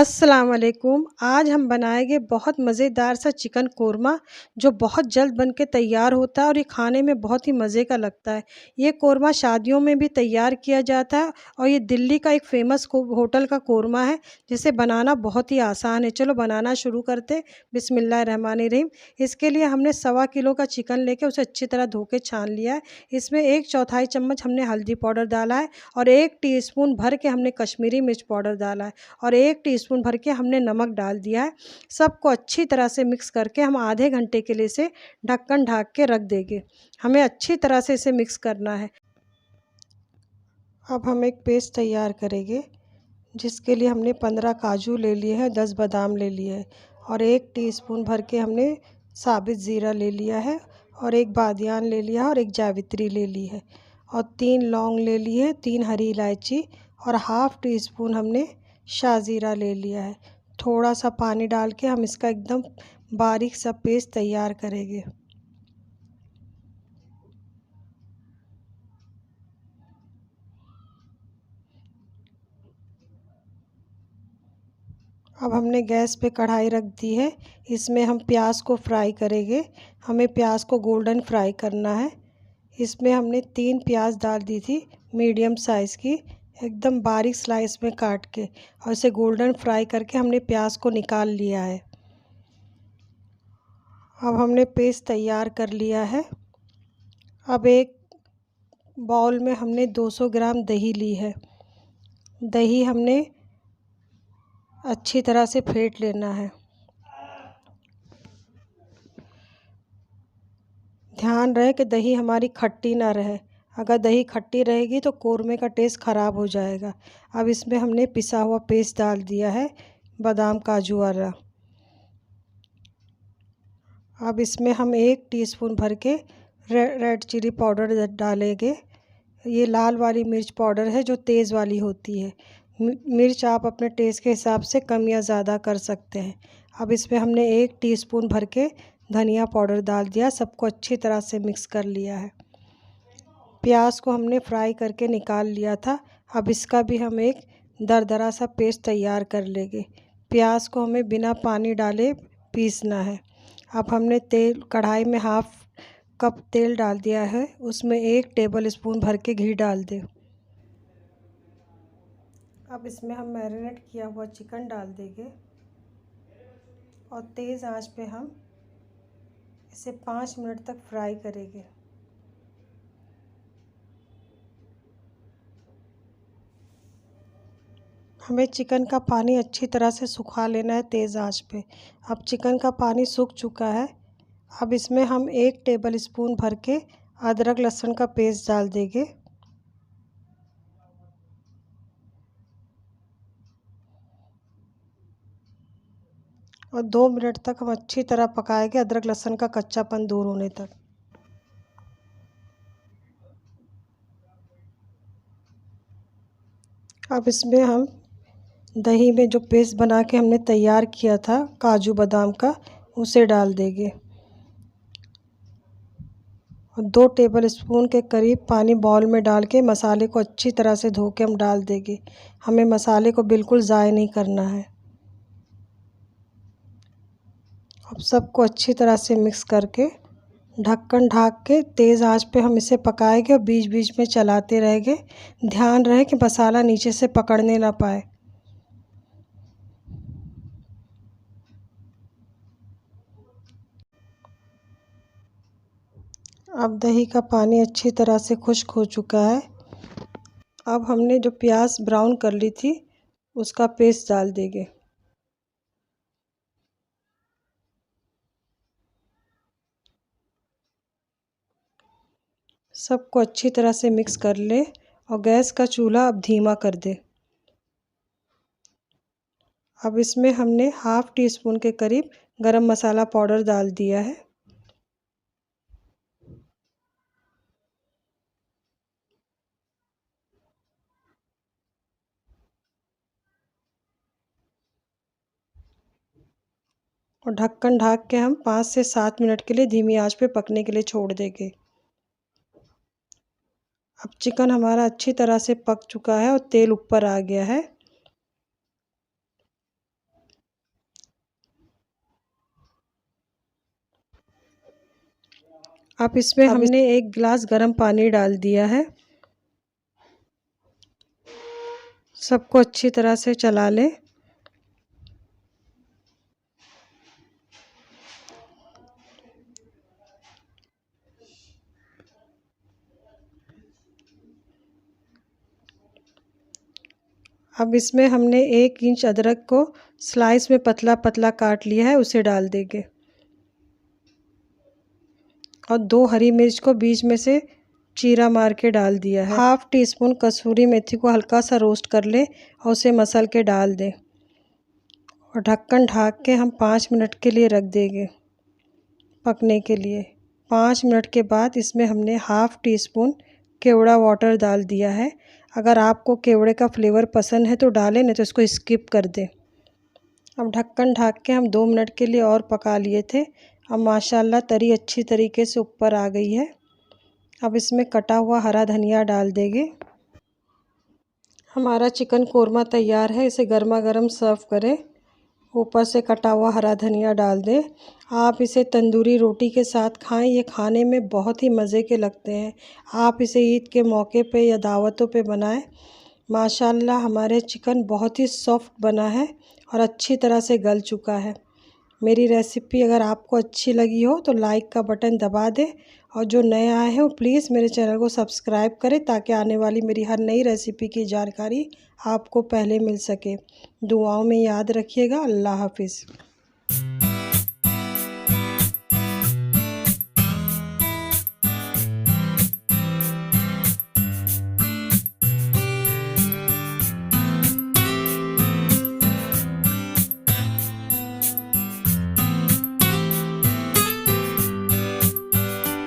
अस्सलाम वालेकुम। आज हम बनाएंगे बहुत मज़ेदार सा चिकन कोरमा जो बहुत जल्द बन के तैयार होता है और ये खाने में बहुत ही मज़े का लगता है। ये कोरमा शादियों में भी तैयार किया जाता है और ये दिल्ली का एक फ़ेमस होटल का कोरमा है जिसे बनाना बहुत ही आसान है। चलो बनाना शुरू करते। बिस्मिल्लाहिर्रहमानिर्रहीम। इसके लिए हमने 1.25 किलो का चिकन लेके उसे अच्छी तरह धो के छान लिया है। इसमें 1/4 चम्मच हमने हल्दी पाउडर डाला है और 1 टीस्पून भर के हमने कश्मीरी मिर्च पाउडर डाला है और 1 टीस्पून भर के हमने नमक डाल दिया है। सबको अच्छी तरह से मिक्स करके हम आधे घंटे के लिए इसे ढक्कन ढाक के रख देंगे। हमें अच्छी तरह से इसे मिक्स करना है। अब हम एक पेस्ट तैयार करेंगे जिसके लिए हमने 15 काजू ले लिए हैं, 10 बादाम ले लिए हैं और 1 टीस्पून भर के हमने साबित ज़ीरा ले लिया है और 1 बादियान ले लिया है और 1 जावित्री ले ली है और 3 लौंग ले ली है, 3 हरी इलायची और हाफ़ टी स्पून हमने शाहज़ीरा ले लिया है। थोड़ा सा पानी डाल के हम इसका एकदम बारीक सा पेस्ट तैयार करेंगे। अब हमने गैस पे कढ़ाई रख दी है। इसमें हम प्याज को फ्राई करेंगे। हमें प्याज को गोल्डन फ्राई करना है। इसमें हमने 3 प्याज डाल दी थी मीडियम साइज़ की, एकदम बारीक स्लाइस में काट के, और इसे गोल्डन फ्राई करके हमने प्याज को निकाल लिया है। अब हमने पेस्ट तैयार कर लिया है। अब एक बाउल में हमने 200 ग्राम दही ली है। दही हमने अच्छी तरह से फेंट लेना है। ध्यान रहे कि दही हमारी खट्टी ना रहे। अगर दही खट्टी रहेगी तो कोरमे का टेस्ट ख़राब हो जाएगा। अब इसमें हमने पिसा हुआ पेस्ट डाल दिया है बादाम काजू वाला। अब इसमें हम 1 टीस्पून भर के रेड चिली पाउडर डालेंगे। ये लाल वाली मिर्च पाउडर है जो तेज़ वाली होती है। मिर्च आप अपने टेस्ट के हिसाब से कम या ज़्यादा कर सकते हैं। अब इसमें हमने 1 टीस्पून भर के धनिया पाउडर डाल दिया। सबको अच्छी तरह से मिक्स कर लिया है। प्याज को हमने फ्राई करके निकाल लिया था। अब इसका भी हम एक दरदरा सा पेस्ट तैयार कर लेंगे। प्याज को हमें बिना पानी डाले पीसना है। अब हमने तेल कढ़ाई में हाफ़ कप तेल डाल दिया है। उसमें 1 टेबल स्पून भर के घी डाल दें। अब इसमें हम मैरिनेट किया हुआ चिकन डाल देंगे और तेज़ आंच पे हम इसे 5 मिनट तक फ्राई करेंगे। हमें चिकन का पानी अच्छी तरह से सुखा लेना है तेज़ आंच पे। अब चिकन का पानी सूख चुका है। अब इसमें हम 1 टेबल स्पून भर के अदरक लहसुन का पेस्ट डाल देंगे और 2 मिनट तक हम अच्छी तरह पकाएंगे, अदरक लहसुन का कच्चापन दूर होने तक। अब इसमें हम दही में जो पेस्ट बना के हमने तैयार किया था काजू बादाम का, उसे डाल देंगे और 2 टेबल स्पून के करीब पानी बाउल में डाल के मसाले को अच्छी तरह से धो के हम डाल देंगे। हमें मसाले को बिल्कुल ज़ाय नहीं करना है। अब सबको अच्छी तरह से मिक्स करके ढक्कन ढाक के तेज़ आंच पे हम इसे पकाएंगे और बीच बीच में चलाते रहेंगे। ध्यान रहे कि मसाला नीचे से पकड़ने ना पाए। अब दही का पानी अच्छी तरह से खुश्क हो चुका है। अब हमने जो प्याज ब्राउन कर ली थी उसका पेस्ट डाल देंगे। सबको अच्छी तरह से मिक्स कर ले और गैस का चूल्हा अब धीमा कर दे। अब इसमें हमने हाफ़ टी स्पून के करीब गरम मसाला पाउडर डाल दिया है और ढक्कन ढाक के हम 5 से 7 मिनट के लिए धीमी आंच पे पकने के लिए छोड़ देंगे। अब चिकन हमारा अच्छी तरह से पक चुका है और तेल ऊपर आ गया है। अब इसमें हमने 1 गिलास गर्म पानी डाल दिया है। सबको अच्छी तरह से चला लें। अब इसमें हमने 1 इंच अदरक को स्लाइस में पतला पतला काट लिया है, उसे डाल देंगे। और 2 हरी मिर्च को बीच में से चीरा मार के डाल दिया है। हाफ टी स्पून कसूरी मेथी को हल्का सा रोस्ट कर लें और उसे मसल के डाल दें। और ढक्कन ढाक के हम 5 मिनट के लिए रख देंगे पकने के लिए। 5 मिनट के बाद इसमें हमने हाफ टी स्पून केवड़ा वाटर डाल दिया है। अगर आपको केवड़े का फ्लेवर पसंद है तो डालें, नहीं तो इसको स्किप कर दें। अब ढक्कन ढाक के हम 2 मिनट के लिए और पका लिए थे। अब माशाल्लाह तरी अच्छी तरीके से ऊपर आ गई है। अब इसमें कटा हुआ हरा धनिया डाल देंगे। हमारा चिकन कोरमा तैयार है, इसे गर्मा गर्म सर्व करें। ऊपर से कटा हुआ हरा धनिया डाल दें। आप इसे तंदूरी रोटी के साथ खाएं, ये खाने में बहुत ही मज़े के लगते हैं। आप इसे ईद के मौके पे या दावतों पे बनाएं। माशाल्लाह हमारे चिकन बहुत ही सॉफ्ट बना है और अच्छी तरह से गल चुका है। मेरी रेसिपी अगर आपको अच्छी लगी हो तो लाइक का बटन दबा दें, और जो नए आए हैं वो प्लीज़ मेरे चैनल को सब्सक्राइब करें, ताकि आने वाली मेरी हर नई रेसिपी की जानकारी आपको पहले मिल सके। दुआओं में याद रखिएगा। अल्लाह हाफिज़।